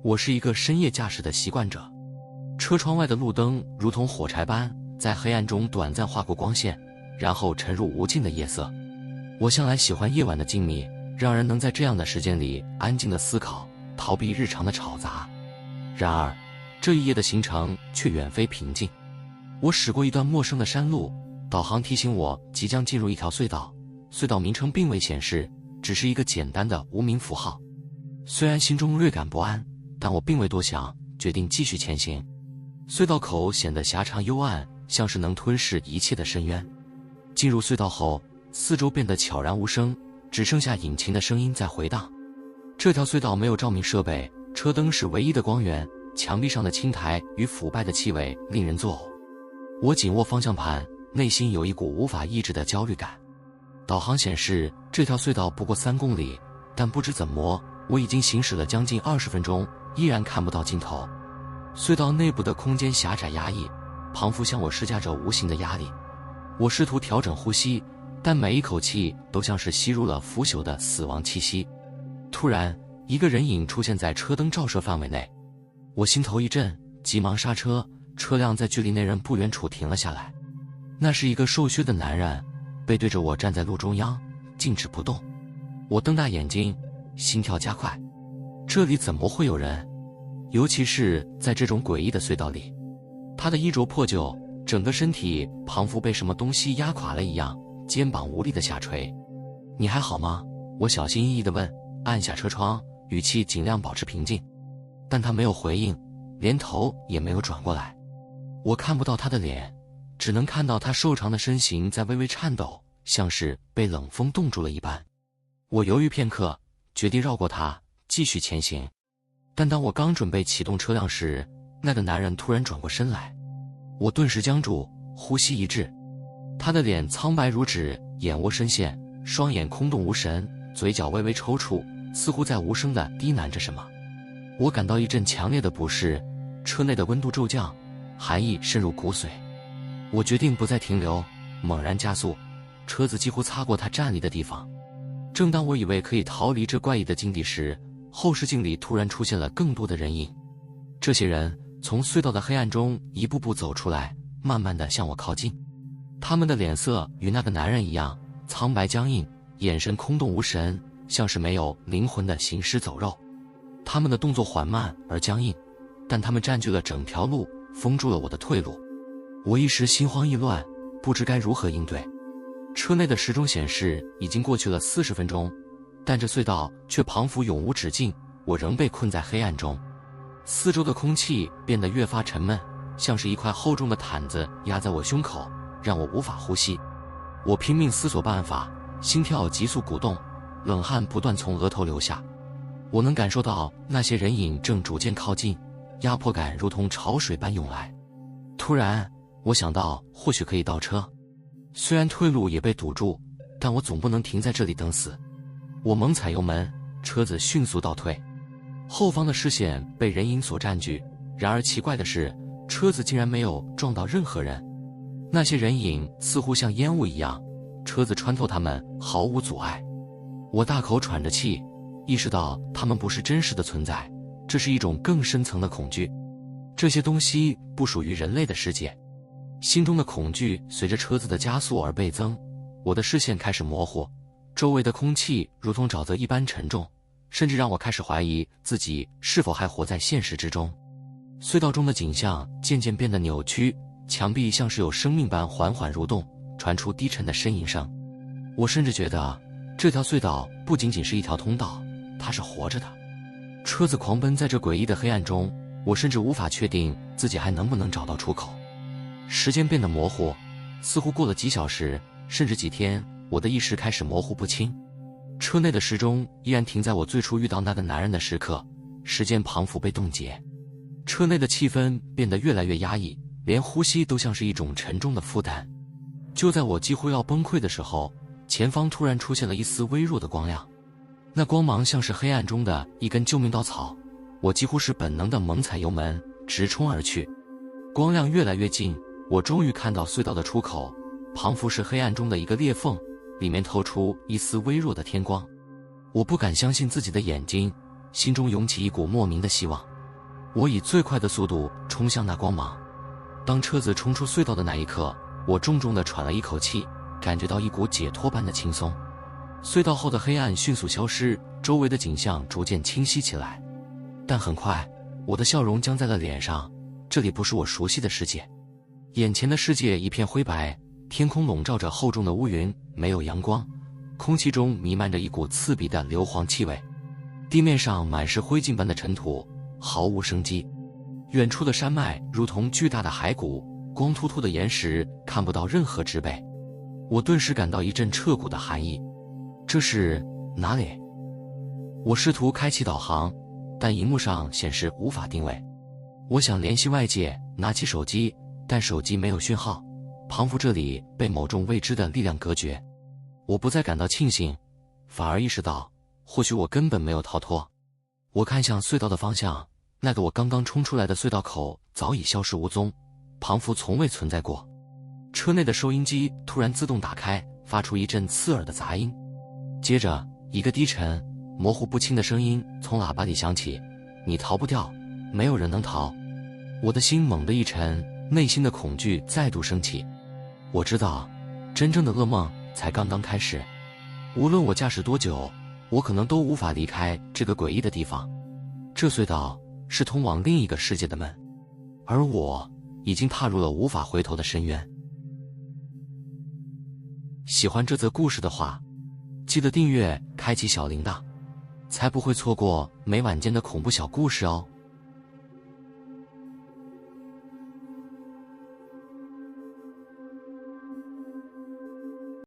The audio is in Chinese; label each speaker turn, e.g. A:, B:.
A: 我是一个深夜驾驶的习惯者，车窗外的路灯如同火柴般在黑暗中短暂划过光线，然后沉入无尽的夜色。我向来喜欢夜晚的静谧，让人能在这样的时间里安静的思考，逃避日常的吵杂。然而，这一夜的行程却远非平静。我驶过一段陌生的山路，导航提醒我即将进入一条隧道，隧道名称并未显示，只是一个简单的无名符号。虽然心中略感不安，但我并未多想，决定继续前行。隧道口显得狭长幽暗，像是能吞噬一切的深渊。进入隧道后，四周变得悄然无声，只剩下引擎的声音在回荡。这条隧道没有照明设备，车灯是唯一的光源，墙壁上的青苔与腐败的气味令人作呕。我紧握方向盘，内心有一股无法抑制的焦虑感。导航显示这条隧道不过3公里，但不知怎么，我已经行驶了将近20分钟，依然看不到尽头。隧道内部的空间狭窄压抑，仿佛向我施加着无形的压力。我试图调整呼吸，但每一口气都像是吸入了腐朽的死亡气息。突然，一个人影出现在车灯照射范围内，我心头一震，急忙刹车，车辆在距离那人不远处停了下来。那是一个瘦削的男人，背对着我站在路中央，静止不动。我瞪大眼睛，心跳加快。这里怎么会有人？尤其是在这种诡异的隧道里。他的衣着破旧，整个身体仿佛被什么东西压垮了一样，肩膀无力地下垂。你还好吗？我小心翼翼地问，按下车窗，语气尽量保持平静。但他没有回应，连头也没有转过来。我看不到他的脸，只能看到他瘦长的身形在微微颤抖，像是被冷风冻住了一般。我犹豫片刻，决定绕过他，继续前行。但当我刚准备启动车辆时，那个男人突然转过身来。我顿时僵住，呼吸一滞。他的脸苍白如纸，眼窝深陷，双眼空洞无神，嘴角微微抽搐，似乎在无声地低喃着什么。我感到一阵强烈的不适，车内的温度骤降，寒意渗入骨髓。我决定不再停留，猛然加速，车子几乎擦过他站立的地方。正当我以为可以逃离这怪异的境地时，后视镜里突然出现了更多的人影。这些人从隧道的黑暗中一步步走出来，慢慢地向我靠近。他们的脸色与那个男人一样，苍白僵硬，眼神空洞无神，像是没有灵魂的行尸走肉。他们的动作缓慢而僵硬，但他们占据了整条路，封住了我的退路。我一时心慌意乱，不知该如何应对。车内的时钟显示已经过去了40分钟，但这隧道却仿佛永无止境，我仍被困在黑暗中。四周的空气变得越发沉闷，像是一块厚重的毯子压在我胸口，让我无法呼吸。我拼命思索办法，心跳急速鼓动，冷汗不断从额头流下。我能感受到那些人影正逐渐靠近，压迫感如同潮水般涌来。突然，我想到或许可以倒车。虽然退路也被堵住，但我总不能停在这里等死。我猛踩油门，车子迅速倒退。后方的视线被人影所占据，然而奇怪的是，车子竟然没有撞到任何人。那些人影似乎像烟雾一样，车子穿透他们毫无阻碍。我大口喘着气，意识到他们不是真实的存在，这是一种更深层的恐惧。这些东西不属于人类的世界。心中的恐惧随着车子的加速而倍增，我的视线开始模糊，周围的空气如同沼泽一般沉重，甚至让我开始怀疑自己是否还活在现实之中。隧道中的景象渐渐变得扭曲，墙壁像是有生命般缓缓蠕动，传出低沉的呻吟声。我甚至觉得这条隧道不仅仅是一条通道，它是活着的。车子狂奔在这诡异的黑暗中，我甚至无法确定自己还能不能找到出口。时间变得模糊，似乎过了几小时，甚至几天，我的意识开始模糊不清。车内的时钟依然停在我最初遇到那个男人的时刻，时间仿佛被冻结。车内的气氛变得越来越压抑，连呼吸都像是一种沉重的负担。就在我几乎要崩溃的时候，前方突然出现了一丝微弱的光亮，那光芒像是黑暗中的一根救命稻草。我几乎是本能的猛踩油门，直冲而去。光亮越来越近，我终于看到隧道的出口，仿佛是黑暗中的一个裂缝，里面透出一丝微弱的天光。我不敢相信自己的眼睛，心中涌起一股莫名的希望。我以最快的速度冲向那光芒。当车子冲出隧道的那一刻，我重重地喘了一口气，感觉到一股解脱般的轻松。隧道后的黑暗迅速消失，周围的景象逐渐清晰起来。但很快，我的笑容僵在了脸上，这里不是我熟悉的世界。眼前的世界一片灰白，天空笼罩着厚重的乌云，没有阳光，空气中弥漫着一股刺鼻的硫磺气味，地面上满是灰烬般的尘土，毫无生机。远处的山脉如同巨大的骸骨，光秃秃的岩石看不到任何植被。我顿时感到一阵彻骨的寒意。这是哪里？我试图开启导航，但荧幕上显示无法定位。我想联系外界，拿起手机，但手机没有讯号，仿佛这里被某种未知的力量隔绝。我不再感到庆幸，反而意识到，或许我根本没有逃脱。我看向隧道的方向，那个我刚刚冲出来的隧道口早已消失无踪，仿佛从未存在过。车内的收音机突然自动打开，发出一阵刺耳的杂音。接着，一个低沉、模糊不清的声音从喇叭里响起：“你逃不掉，没有人能逃。”我的心猛地一沉，内心的恐惧再度升起。我知道，真正的噩梦才刚刚开始。无论我驾驶多久，我可能都无法离开这个诡异的地方。这隧道是通往另一个世界的门，而我已经踏入了无法回头的深渊。喜欢这则故事的话，记得订阅，开启小铃铛，才不会错过每晚间的恐怖小故事哦。